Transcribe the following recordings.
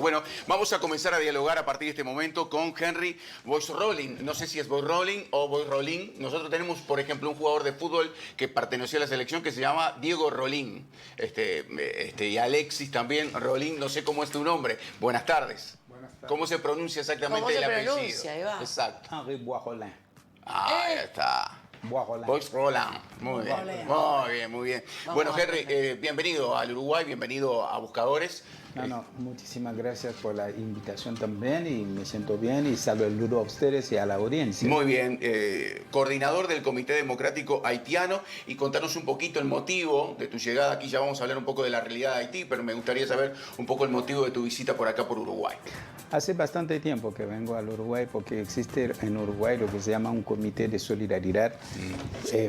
Bueno, vamos a comenzar a dialogar a partir de este momento con Henry Boix-Rolling. No sé si es Boix-Rolling o Boix-Rolling. Nosotros tenemos, por ejemplo, un jugador de fútbol que perteneció a la selección que se llama Diego Rolling. Y Alexis también, Rolling, no sé cómo es tu nombre. Buenas tardes. Buenas tardes. ¿Cómo se pronuncia exactamente el apellido? ¿Cómo se pronuncia? Ahí va. Exacto. Henry Boix-Rolling. Ahí está. Boix-Rolling. Boix-Rolling. Muy bien. Muy bien, muy bien. Bueno, Henry, bienvenido al Uruguay, bienvenido a Buscadores. Muchísimas gracias por la invitación también y me siento bien y saludo a ustedes y a la audiencia. Muy bien, coordinador del Comité Democrático Haitiano, y contanos un poquito el motivo de tu llegada aquí. Ya vamos a hablar un poco de la realidad de Haití, pero me gustaría saber un poco el motivo de tu visita por acá, por Uruguay. Hace bastante tiempo que vengo al Uruguay porque existe en Uruguay lo que se llama un comité de solidaridad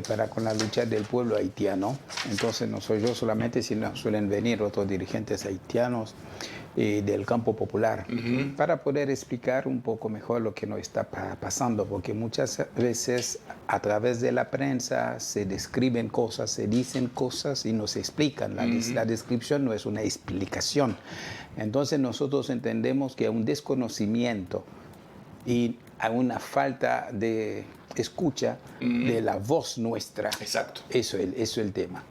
para con la lucha del pueblo haitiano. Entonces no soy yo solamente, sino suelen venir otros dirigentes haitianos del campo popular para poder explicar un poco mejor lo que nos está pasando, porque muchas veces a través de la prensa se describen cosas, se dicen cosas y no se explican. La descripción no es una explicación. Entonces nosotros entendemos que hay un desconocimiento y hay una falta de escucha de la voz nuestra. Exacto. Eso es el tema.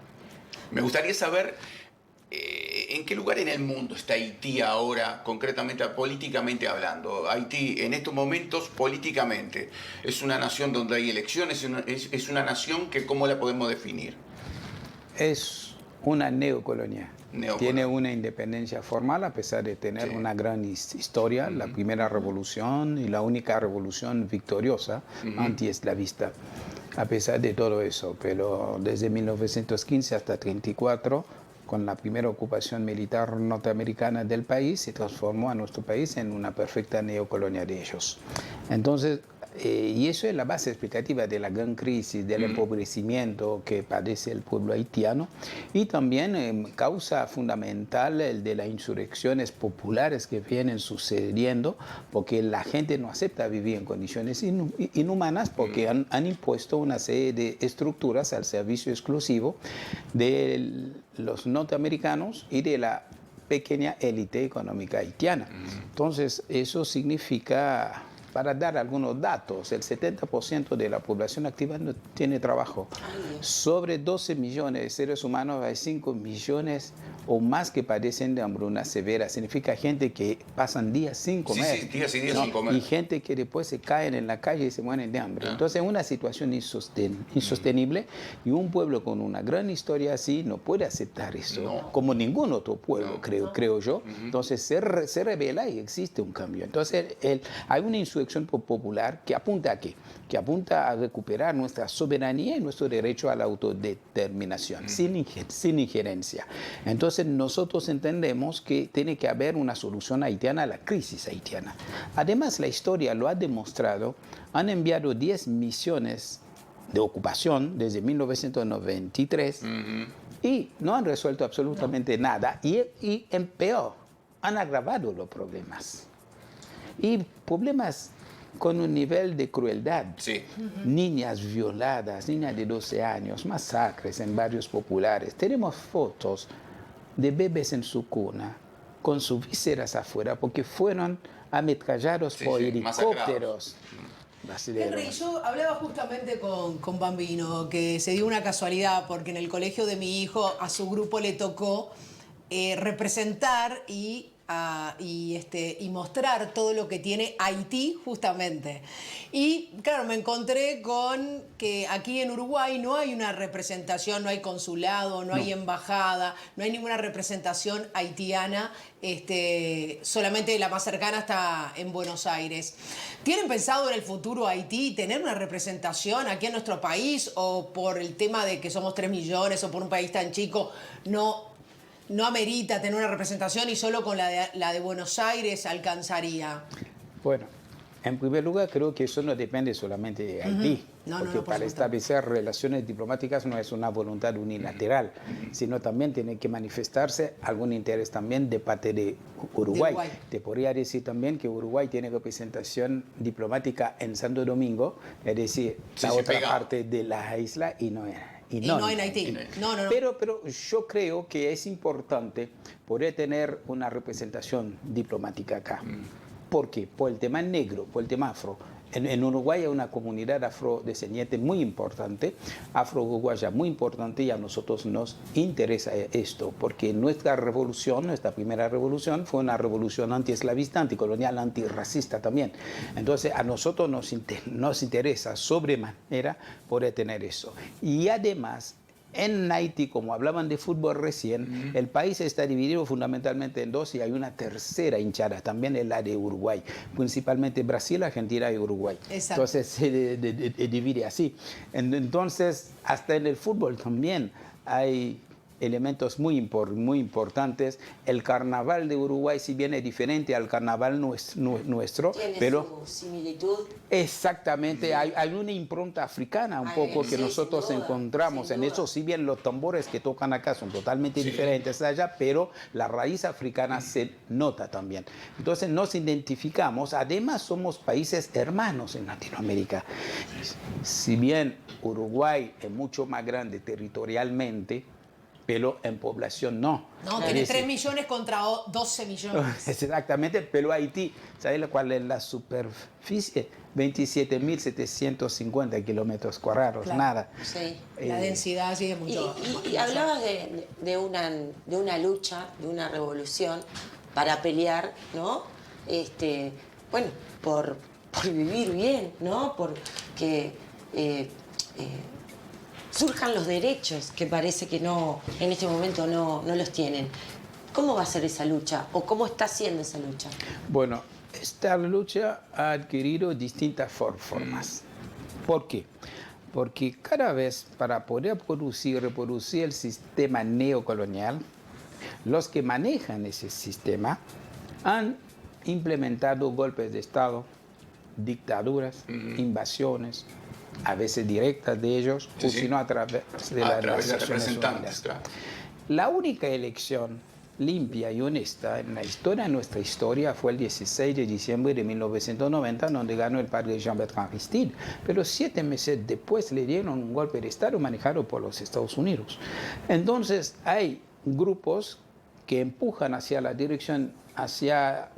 Me gustaría saber en qué lugar en el mundo está Haití ahora, concretamente, políticamente hablando. Haití en estos momentos, políticamente, es una nación donde hay elecciones, es una nación que, ¿cómo la podemos definir? Es una neocolonia. Tiene una independencia formal a pesar de tener una gran historia, la primera revolución y la única revolución victoriosa antiesclavista. A pesar de todo eso, pero desde 1915 hasta 1934, con la primera ocupación militar norteamericana del país, se transformó a nuestro país en una perfecta neocolonia de ellos. Entonces, y eso es la base explicativa de la gran crisis, del empobrecimiento que padece el pueblo haitiano, y también causa fundamental el de las insurrecciones populares que vienen sucediendo, porque la gente no acepta vivir en condiciones inhumanas, porque han impuesto una serie de estructuras al servicio exclusivo de los norteamericanos y de la pequeña élite económica haitiana. Entonces, eso significa, para dar algunos datos, el 70% de la población activa no tiene trabajo. Sobre 12 millones de seres humanos hay 5 millones o más que padecen de hambruna severa. Significa gente que pasan días sin comer. Sí, días y días sin comer. Y gente que después se caen en la calle y se mueren de hambre. Entonces es una situación insostenible, y un pueblo con una gran historia así no puede aceptar eso, como ningún otro pueblo, creo yo. Entonces se revela y existe un cambio. Entonces hay una insurrección popular que apunta a ¿qué? Que apunta a recuperar nuestra soberanía y nuestro derecho a la autodeterminación, sin injerencia. Entonces nosotros entendemos que tiene que haber una solución haitiana a la crisis haitiana. Además, la historia lo ha demostrado. Han enviado 10 misiones de ocupación desde 1993 y no han resuelto absolutamente nada, y en peor, han agravado los problemas. Y problemas con un nivel de crueldad. Sí. Niñas violadas, niñas de 12 años, masacres en barrios populares. Tenemos fotos de bebés en su cuna, con sus vísceras afuera, porque fueron ametrallados por helicópteros. Henry, yo hablaba justamente con Bambino, que se dio una casualidad, porque en el colegio de mi hijo a su grupo le tocó representar y mostrar todo lo que tiene Haití, justamente. Y claro, me encontré con que aquí en Uruguay no hay una representación, no hay consulado, no hay embajada, no hay ninguna representación haitiana, solamente la más cercana está en Buenos Aires. ¿Tienen pensado en el futuro Haití tener una representación aquí en nuestro país, o por el tema de que somos 3 millones o por un país tan chico no amerita tener una representación y solo con la de Buenos Aires alcanzaría? Bueno, en primer lugar, creo que eso no depende solamente de Haití, porque para establecer relaciones diplomáticas no es una voluntad unilateral, sino también tiene que manifestarse algún interés también de parte de Uruguay. Te podría decir también que Uruguay tiene representación diplomática en Santo Domingo, es decir, la otra parte de la isla, y no Y no en Haití. No. Pero yo creo que es importante poder tener una representación diplomática acá. ¿Por qué? Por el tema negro, por el tema afro. En Uruguay hay una comunidad afrodescendiente muy importante, afro-uruguaya muy importante, y a nosotros nos interesa esto, porque nuestra revolución, nuestra primera revolución, fue una revolución antiesclavista, anticolonial, antirracista también. Entonces a nosotros nos interesa sobremanera poder tener eso. Y además, en Haití, como hablaban de fútbol recién, el país está dividido fundamentalmente en dos, y hay una tercera hinchada, también es la de Uruguay, principalmente Brasil, Argentina y Uruguay. Exacto. Entonces se divide así. Entonces, hasta en el fútbol también hay elementos muy importantes. El carnaval de Uruguay, si bien es diferente al carnaval nuestro, ¿Tiene pero su similitud? exactamente, hay una impronta africana un poco que sí, nosotros sin duda, encontramos sin en duda. eso, si bien los tambores que tocan acá son totalmente diferentes allá, pero la raíz africana se nota también. Entonces nos identificamos, además somos países hermanos en Latinoamérica. Si bien Uruguay es mucho más grande territorialmente, pero en población no. No, tiene 3 millones contra 12 millones. Exactamente, pero Haití, ¿sabes cuál es la superficie? 27.750 kilómetros cuadrados, Claro. nada. Sí. La densidad sí es mucho. Y hablabas de una lucha, de una revolución para pelear, ¿no? Bueno, por vivir bien, ¿no? Por que surjan los derechos que parece que no, en este momento no los tienen. ¿Cómo va a ser esa lucha? ¿O cómo está siendo esa lucha? Bueno, esta lucha ha adquirido distintas formas. ¿Por qué? Porque cada vez para poder reproducir el sistema neocolonial, los que manejan ese sistema han implementado golpes de Estado, dictaduras, invasiones, a veces directas de ellos, o sino a través de las representantes. Claro. La única elección limpia y honesta en la historia, en nuestra historia, fue el 16 de diciembre de 1990, donde ganó el padre Jean-Bertrand Aristide. Pero 7 meses después le dieron un golpe de Estado manejado por los Estados Unidos. Entonces hay grupos que empujan hacia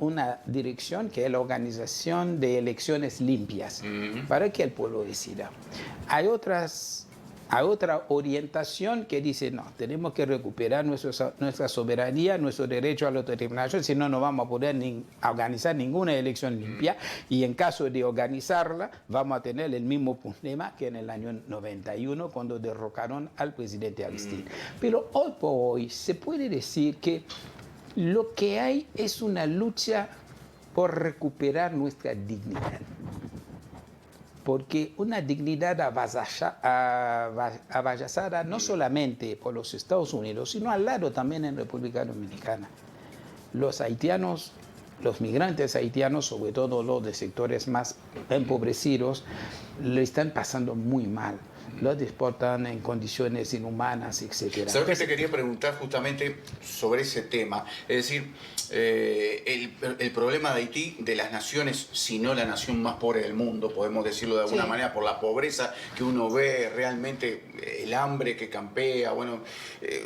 una dirección que es la organización de elecciones limpias, para que el pueblo decida. Hay otra orientación que dice, no, tenemos que recuperar nuestra soberanía, nuestro derecho a la autodeterminación, si no, no vamos a poder organizar ninguna elección limpia, y en caso de organizarla, vamos a tener el mismo problema que en el año 91, cuando derrocaron al presidente Aristide. Pero hoy por hoy se puede decir que lo que hay es una lucha por recuperar nuestra dignidad. Porque una dignidad avasallada no solamente por los Estados Unidos, sino al lado también en República Dominicana. Los haitianos, los migrantes haitianos, sobre todo los de sectores más empobrecidos, lo están pasando muy mal. Los deportan en condiciones inhumanas, etc. ¿Sabes que te quería preguntar justamente sobre ese tema? Es decir, el problema de Haití, de las naciones, si no la nación más pobre del mundo, podemos decirlo de alguna manera, por la pobreza que uno ve, realmente el hambre que campea, bueno,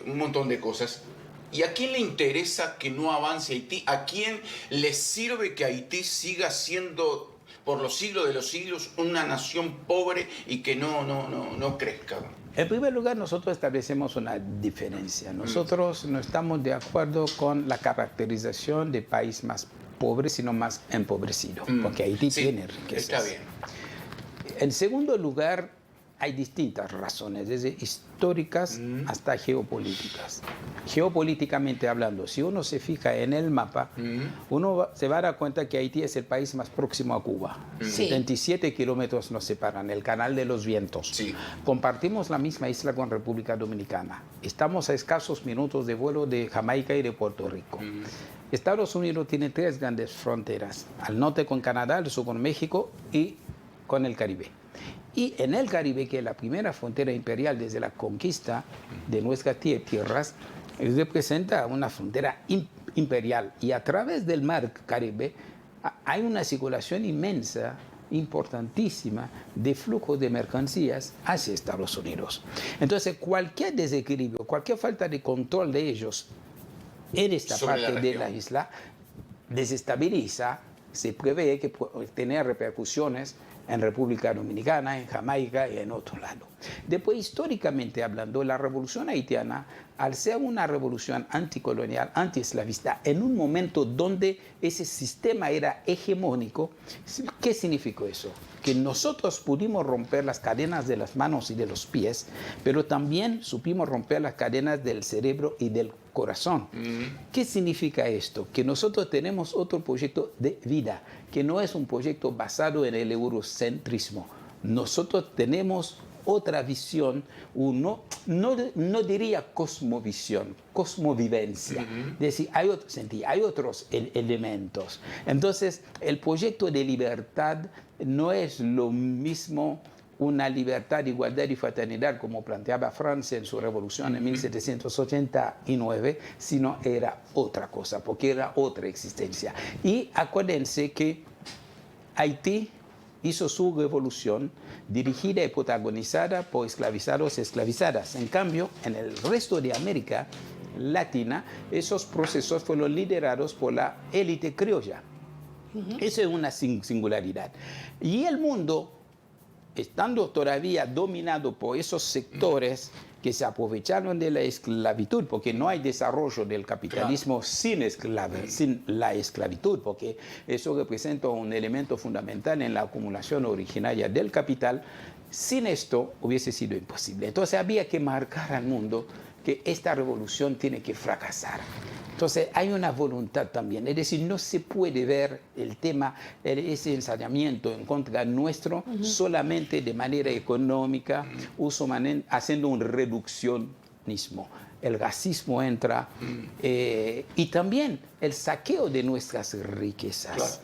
un montón de cosas. ¿Y a quién le interesa que no avance Haití? ¿A quién le sirve que Haití siga siendo, por los siglos de los siglos, una nación pobre y que no crezca? En primer lugar, nosotros establecemos una diferencia. Nosotros no estamos de acuerdo con la caracterización de país más pobre, sino más empobrecido, porque Haití tiene riquezas. Está bien. En segundo lugar, hay distintas razones, desde históricas hasta geopolíticas. Geopolíticamente hablando, si uno se fija en el mapa, uno se va a dar cuenta que Haití es el país más próximo a Cuba. 77 kilómetros nos separan, el Canal de los Vientos. Sí. Compartimos la misma isla con República Dominicana. Estamos a escasos minutos de vuelo de Jamaica y de Puerto Rico. Estados Unidos tiene 3 grandes fronteras, al norte con Canadá, al sur con México y con el Caribe. Y en el Caribe, que es la primera frontera imperial desde la conquista de nuestras tierras, representa una frontera imperial. Y a través del mar Caribe hay una circulación inmensa importantísima de flujo de mercancías hacia Estados Unidos. Entonces, cualquier desequilibrio, cualquier falta de control de ellos en esta parte de la isla desestabiliza, se prevé que puede tener repercusiones en República Dominicana, en Jamaica y en otro lado. Después, históricamente hablando, la revolución haitiana, al ser una revolución anticolonial, antiesclavista, en un momento donde ese sistema era hegemónico, ¿qué significó eso? Que nosotros pudimos romper las cadenas de las manos y de los pies, pero también supimos romper las cadenas del cerebro y del corazón. ¿Qué significa esto? Que nosotros tenemos otro proyecto de vida, que no es un proyecto basado en el eurocentrismo. Nosotros tenemos otra visión, no diría cosmovisión, cosmovivencia. Es decir, hay otros elementos. Entonces, el proyecto de libertad no es lo mismo una libertad, igualdad y fraternidad como planteaba Francia en su revolución en 1789, sino era otra cosa, porque era otra existencia. Y acuérdense que Haití hizo su revolución dirigida y protagonizada por esclavizados y esclavizadas. En cambio, en el resto de América Latina, esos procesos fueron liderados por la élite criolla. Eso es una singularidad. Y el mundo, estando todavía dominado por esos sectores que se aprovecharon de la esclavitud, porque no hay desarrollo del capitalismo sin la esclavitud, porque eso representa un elemento fundamental en la acumulación originaria del capital. Sin esto hubiese sido imposible. Entonces había que marcar al mundo que esta revolución tiene que fracasar. Entonces hay una voluntad también, es decir, no se puede ver el tema, ese ensayamiento en contra nuestro solamente de manera económica, haciendo un reduccionismo. El racismo entra y también el saqueo de nuestras riquezas.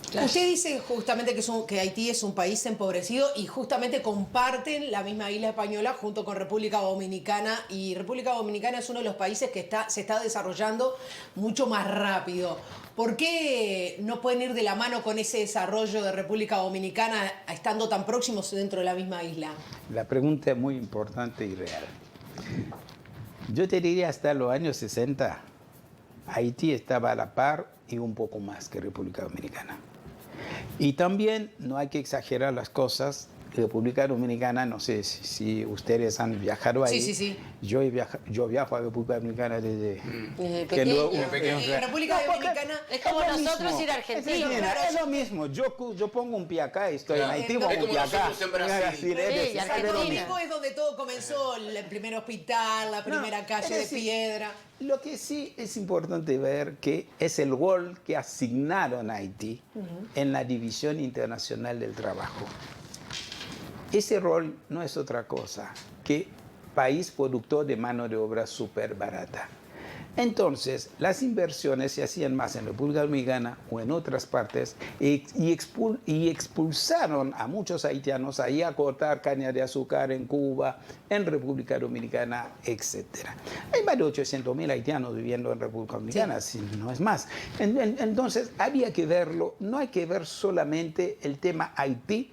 Claro. Usted dice justamente que Haití es un país empobrecido y justamente comparten la misma isla española junto con República Dominicana, y República Dominicana es uno de los países que se está desarrollando mucho más rápido. ¿Por qué no pueden ir de la mano con ese desarrollo de República Dominicana estando tan próximos dentro de la misma isla? La pregunta es muy importante y real. Yo te diría hasta los años 60, Haití estaba a la par y un poco más que República Dominicana. Y también no hay que exagerar las cosas. República Dominicana, no sé si ustedes han viajado ahí. Sí, sí, sí. Yo viajo a República Dominicana desde pequeño. República Dominicana es como nosotros ir a Argentina. Es lo mismo. Yo pongo un pie acá, estoy en Haití, pongo un pie acá. Santo Domingo es donde todo comenzó, el primer hospital, la primera calle de piedra. Lo que sí es importante ver que es el rol que asignaron a Haití en la División Internacional del Trabajo. Ese rol no es otra cosa que país productor de mano de obra súper barata. Entonces, las inversiones se hacían más en República Dominicana o en otras partes y expulsaron a muchos haitianos ahí a cortar caña de azúcar en Cuba, en República Dominicana, etc. Hay más de 800.000 haitianos viviendo en República Dominicana, si no es más. Entonces, había que verlo, no hay que ver solamente el tema Haití,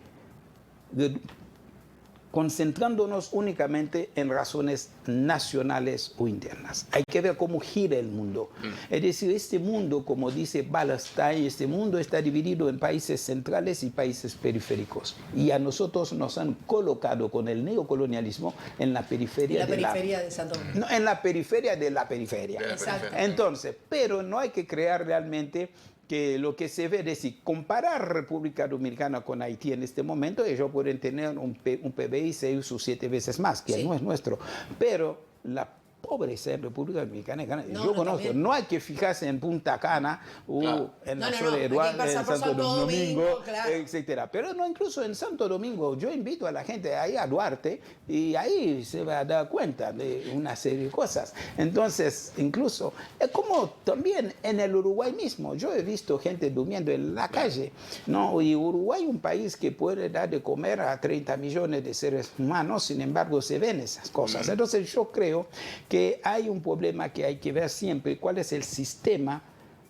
concentrándonos únicamente en razones nacionales o internas. Hay que ver cómo gira el mundo. Es decir, este mundo, como dice Ballestein, este mundo está dividido en países centrales y países periféricos. Y a nosotros nos han colocado con el neocolonialismo en la periferia de Santo Domingo. No, en la periferia de la periferia. Exacto. Entonces, pero no hay que crear realmente que lo que se ve es decir, comparar República Dominicana con Haití en este momento, ellos pueden tener un PBI 6 o 7 veces más, que no es nuestro, pero la pobreza en República Dominicana, yo conozco, también. No hay que fijarse en Punta Cana o en la zona de Eduardo, en Santo Domingo, claro. Etcétera. Pero no, incluso en Santo Domingo, yo invito a la gente ahí a Duarte y ahí se va a dar cuenta de una serie de cosas. Entonces, incluso, es como también en el Uruguay mismo, yo he visto gente durmiendo en la calle, ¿no? Y Uruguay es un país que puede dar de comer a 30 millones de seres humanos, sin embargo, se ven esas cosas. Entonces, yo creo que hay un problema que hay que ver siempre, cuál es el sistema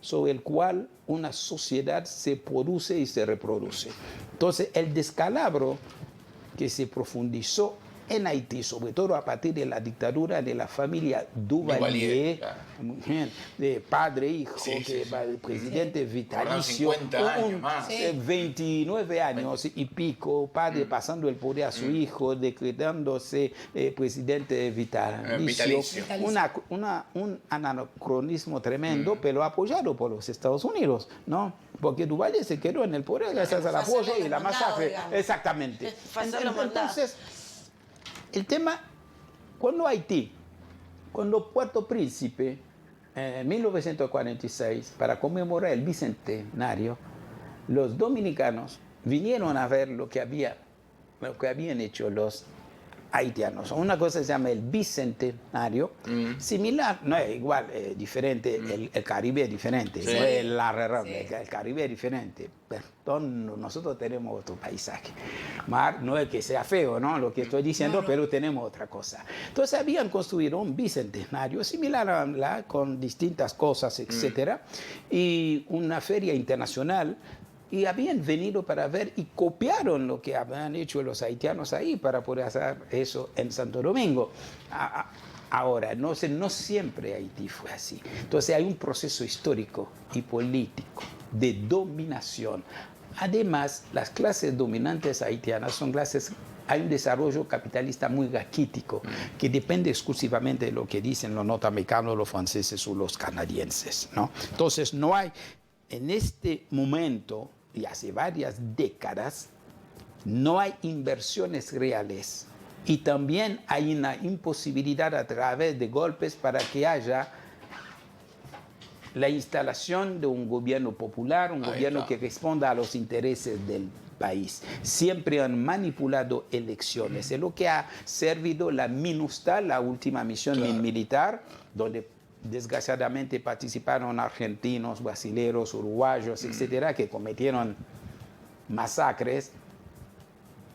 sobre el cual una sociedad se produce y se reproduce. Entonces, el descalabro que se profundizó en Haití, sobre todo a partir de la dictadura de la familia Duvalier, claro. de padre, hijo, Sí, que sí, va el presidente vitalicio, 50 años más. 29 años y pico, padre pasando el poder a su hijo, decretándose presidente vitalicio. Un anacronismo tremendo, pero apoyado por los Estados Unidos, ¿no? Porque Duvalier se quedó en el poder gracias al apoyo y la masacre. Digamos. Exactamente. Pasarlo mandado. Entonces, el tema, cuando Puerto Príncipe, en 1946, para conmemorar el bicentenario, los dominicanos vinieron a ver lo que habían hecho los haitianos. Una cosa se llama el bicentenario, similar, no es igual, diferente, el Caribe es diferente, Sí. no es la República, el Caribe es diferente. Perdón, nosotros tenemos otro paisaje. Mar no es que sea feo, ¿no? Lo que estoy diciendo, pero tenemos otra cosa. Entonces habían construido un bicentenario similar a la, con distintas cosas, etcétera, y una feria internacional. Y habían venido para ver y copiaron lo que habían hecho los haitianos ahí para poder hacer eso en Santo Domingo. Ahora, no siempre Haití fue así. Entonces hay un proceso histórico y político de dominación. Además, las clases dominantes haitianas son clases... Hay un desarrollo capitalista muy raquítico que depende exclusivamente de lo que dicen los norteamericanos, los franceses o los canadienses, ¿no? Entonces no hay... En este momento, y hace varias décadas, no hay inversiones reales. Y también hay una imposibilidad a través de golpes para que haya la instalación de un gobierno popular, un gobierno que responda a los intereses del país. Siempre han manipulado elecciones. Es lo que ha servido la MINUSTAH, la última misión militar, donde desgraciadamente participaron argentinos, brasileños, uruguayos, etcétera, que cometieron masacres.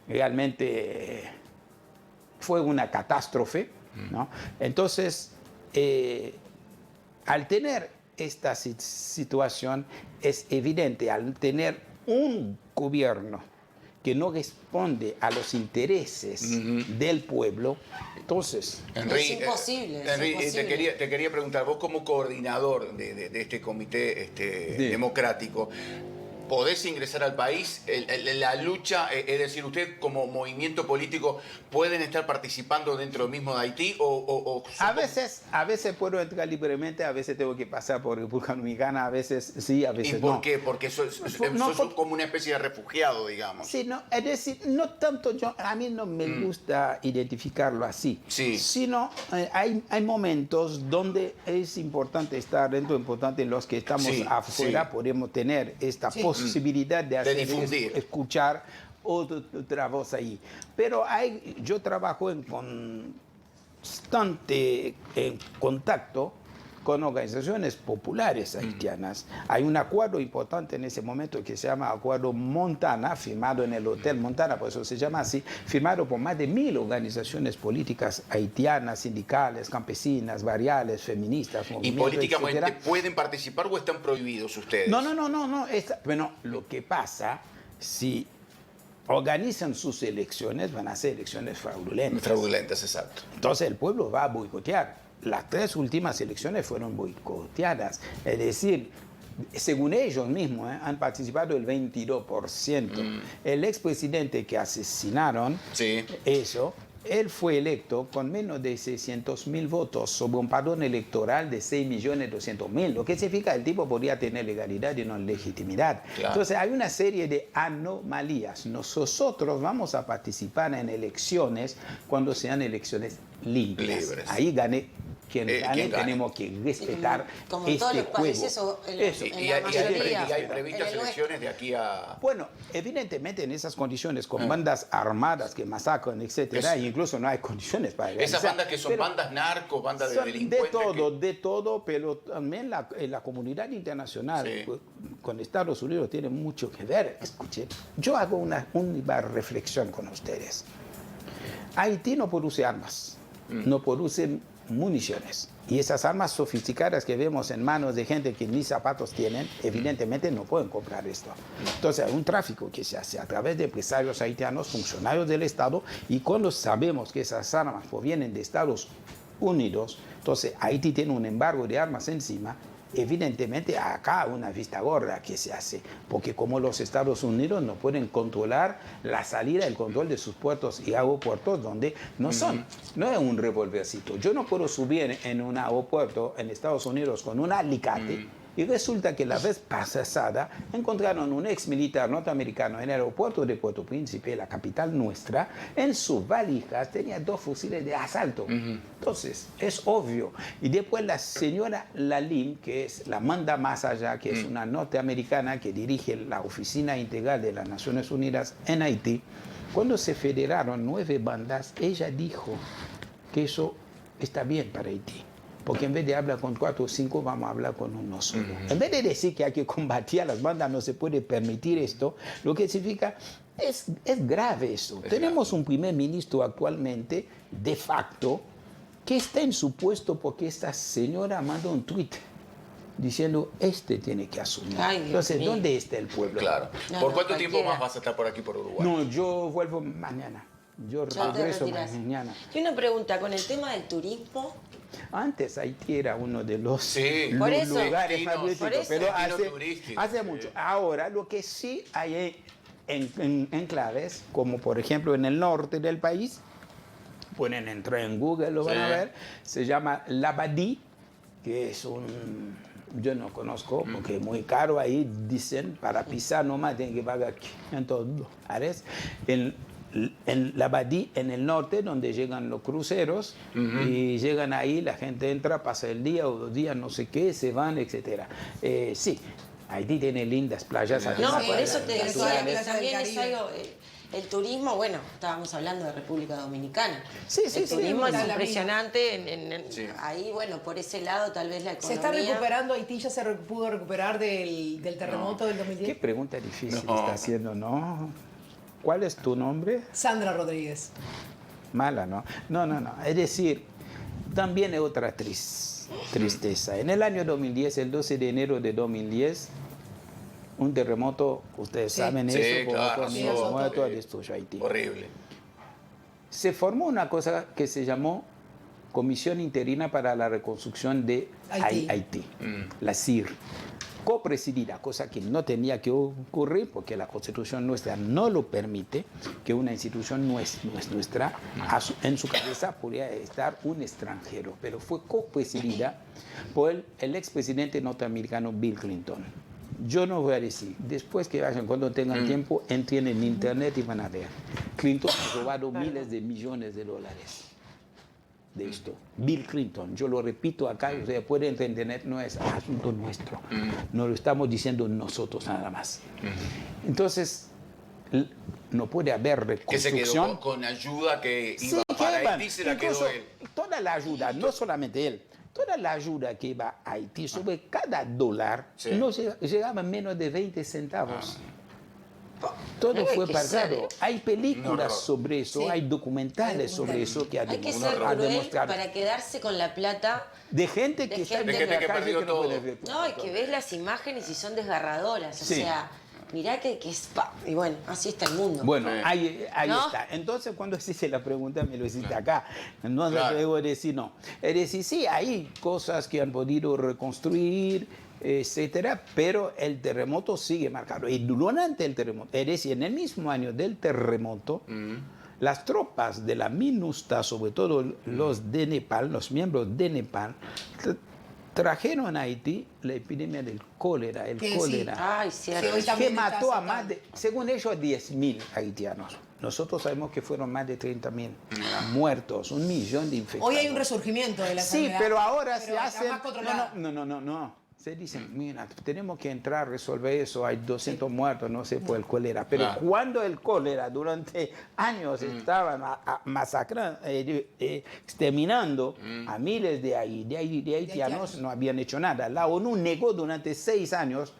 Realmente fue una catástrofe, ¿no? Entonces, al tener esta situación, es evidente, al tener un gobierno que no responde a los intereses del pueblo, entonces... Es imposible. Te quería preguntar, vos como coordinador de este comité democrático, ¿podés ingresar al país? La lucha, es decir, ¿usted como movimiento político pueden estar participando dentro mismo de Haití? A veces puedo entrar libremente, a veces tengo que pasar por República Dominicana, a veces sí, a veces no. ¿Y por qué? Porque sos como una especie de refugiado, digamos. Sí, no, es decir, no tanto a mí no me gusta identificarlo así, sino hay momentos donde es importante estar dentro, importante los que estamos afuera, podemos tener esta posibilidad de hacer, escuchar otra voz ahí. Pero yo trabajo en constante contacto con organizaciones populares haitianas. Hay un acuerdo importante en ese momento que se llama Acuerdo Montana, firmado en el Hotel Montana, por eso se llama así, firmado por más de 1000 organizaciones políticas haitianas, sindicales, campesinas, barriales, feministas, ¿Y políticamente pueden participar o están prohibidos ustedes? No. Bueno, lo que pasa, si organizan sus elecciones, van a ser elecciones fraudulentas. Fraudulentas, exacto. Entonces el pueblo va a boicotear. Las 3 últimas elecciones fueron boicoteadas. Es decir, según ellos mismos, han participado el 22%. El expresidente que asesinaron, él fue electo con menos de 600.000 votos sobre un padrón electoral de 6.200.000, lo que significa que el tipo podría tener legalidad y no legitimidad. Claro. Entonces hay una serie de anomalías. Nosotros vamos a participar en elecciones cuando sean elecciones limpias. Ahí gane quien gane, tenemos que respetar como este todos los países juego. O en la mayoría. ¿Y hay previstas elecciones de aquí a...? Bueno, evidentemente en esas condiciones, con bandas armadas que masacran, etcétera, incluso no hay condiciones para realizar. Esas bandas que son bandas narcos, bandas de delincuentes. De todo, pero también la comunidad internacional con Estados Unidos tiene mucho que ver. Escuchen, yo hago una reflexión con ustedes. Haití no produce armas, no produce municiones. Y esas armas sofisticadas que vemos en manos de gente que ni zapatos tienen, evidentemente no pueden comprar esto. Entonces hay un tráfico que se hace a través de empresarios haitianos, funcionarios del Estado, y cuando sabemos que esas armas provienen de Estados Unidos, entonces Haití tiene un embargo de armas encima. Evidentemente acá hay una vista gorda que se hace, porque como los Estados Unidos no pueden controlar la salida, el control de sus puertos y aeropuertos donde no son, no es un revolvercito. Yo no puedo subir en un aeropuerto en Estados Unidos con un alicate y resulta que la vez pasada encontraron un ex militar norteamericano en el aeropuerto de Puerto Príncipe, la capital nuestra. En sus valijas tenía 2 fusiles de asalto. Entonces, es obvio. Y después la señora Lalín, que es la manda más allá, que es una norteamericana que dirige la Oficina Integral de las Naciones Unidas en Haití, cuando se federaron 9 bandas, ella dijo que eso está bien para Haití. Porque en vez de hablar con 4 o 5, vamos a hablar con uno solo. En vez de decir que hay que combatir a las bandas, no se puede permitir esto, lo que significa es grave eso. Tenemos un primer ministro actualmente, de facto, que está en su puesto porque esta señora mandó un tuit diciendo, tiene que asumir. Ay, entonces, ¿dónde está el pueblo? Claro. No, ¿Por no, cuánto tiempo cualquiera. más vas a estar por aquí, por Uruguay? No, yo vuelvo mañana. Yo Ya te regreso retirás. mañana. Y una pregunta, con el tema del turismo, Antes Haití era uno de los Sí. Por eso. lugares Destinos, favoritos, por eso. pero Destino turístico, hace sí. mucho. Ahora, lo que sí hay en enclaves, como por ejemplo en el norte del país, pueden entrar en Google, lo van a Sí. ver, se llama Labadí, que es un... Yo no conozco porque es muy caro ahí, dicen, para pisar nomás tienen que pagar $500. En Labadí, en el norte, donde llegan los cruceros, y llegan ahí, la gente entra, pasa el día o 2 días, no sé qué, se van, etc. Sí, Haití tiene lindas playas. no, además, por eso te Naturales. decía que Playas del también es Caribe. algo, el turismo, bueno, estábamos hablando de República Dominicana. Sí, sí, el sí, turismo es la misma. impresionante, Sí. ahí, bueno, por ese lado tal vez la Se economía... está recuperando, Haití ya pudo recuperar del terremoto del Qué 2010. pregunta difícil No. está haciendo, ¿no? ¿Cuál es tu nombre? Sandra Rodríguez. Mala, ¿no? No. Es decir, también es otra tristeza. En el año 2010, el 12 de enero de 2010, un terremoto, ustedes Sí. saben Sí, eso, claro, con sí, los eso muertos, sí. destruyó Haití. Horrible. Se formó una cosa que se llamó Comisión Interina para la Reconstrucción de Haití, la CIR, copresidida, cosa que no tenía que ocurrir porque la Constitución nuestra no lo permite, que una institución nuestra, en su cabeza podría estar un extranjero, pero fue copresidida por el expresidente norteamericano Bill Clinton. Yo no voy a decir, después que vayan, cuando tengan tiempo, entren en internet y van a ver. Clinton ha robado miles de millones de dólares de esto. Bill Clinton, yo lo repito acá, ustedes pueden entender, no es asunto nuestro. No lo estamos diciendo nosotros nada más. Entonces, no puede haber Que se reconstrucción. quedó con ayuda que Sí, iba para que van. Haití, se la Incluso quedó él. toda la ayuda, no solamente él, toda la ayuda que iba a Haití sobre cada dólar Sí. no llegaba menos de 20 centavos. Todo Hay fue que pagado. ser, Hay Un películas horror. sobre eso, Sí. hay documentales sobre eso que Hay que ser ha cruel demostrado. para quedarse con la plata. De gente que de está gente en la que calle perdió que no todo. puede ver. No, y que ves las imágenes y son desgarradoras. O Sí. sea, mirá que es... Y bueno, así está el mundo. Bueno, Sí. ahí ¿No? está. Entonces, cuando hiciste la pregunta, me lo hiciste acá. No Claro. debo decir no. Es decir, sí, hay cosas que han podido reconstruir, etcétera, pero el terremoto sigue marcado. Y durante el terremoto, es decir, en el mismo año del terremoto, las tropas de la MINUSTA, sobre todo los de Nepal, los miembros de Nepal, trajeron a Haití la epidemia del cólera, el Que sí. cólera. Ay, cierto. Que hoy Que también está mató a azotando. más de, según ellos, 10.000 haitianos. Nosotros sabemos que fueron más de 30.000 muertos, 1 millón de infectados. Hoy hay un resurgimiento de la Sí, enfermedad. pero ahora pero se está hace... más controlada. No. Se dicen, mira, tenemos que entrar, resolver eso, hay 200 muertos, no sé, por el cólera. Pero Claro. cuando el cólera durante años estaban masacrando, exterminando a miles de haitianos, no habían hecho nada. La ONU negó durante 6 años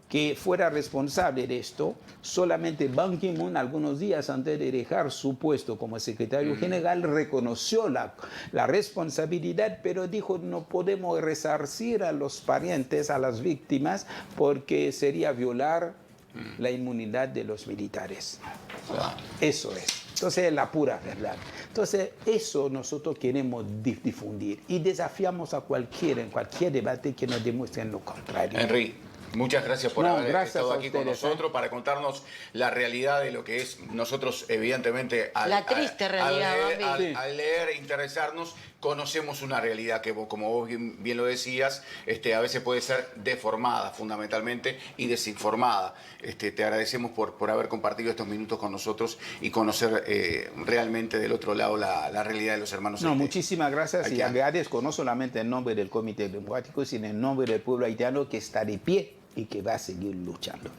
que fuera responsable de esto, solamente Ban Ki-moon, algunos días antes de dejar su puesto como secretario general, reconoció la responsabilidad, pero dijo no podemos resarcir a los parientes, a las víctimas, porque sería violar la inmunidad de los militares. Eso es. Entonces, es la pura verdad. Entonces, eso nosotros queremos difundir y desafiamos a cualquiera, en cualquier debate, que nos demuestren lo contrario. Henry, muchas gracias por haber estado aquí con ustedes, nosotros para contarnos la realidad de lo que es nosotros, evidentemente, La triste realidad, Bambi. al leer e interesarnos, conocemos una realidad que, como vos bien lo decías, a veces puede ser deformada fundamentalmente y desinformada. Te agradecemos por haber compartido estos minutos con nosotros y conocer realmente del otro lado la realidad de los hermanos. Muchísimas gracias y agradezco no solamente en nombre del Comité Democrático, sino en nombre del pueblo haitiano que está de pie y que va a seguir luchando.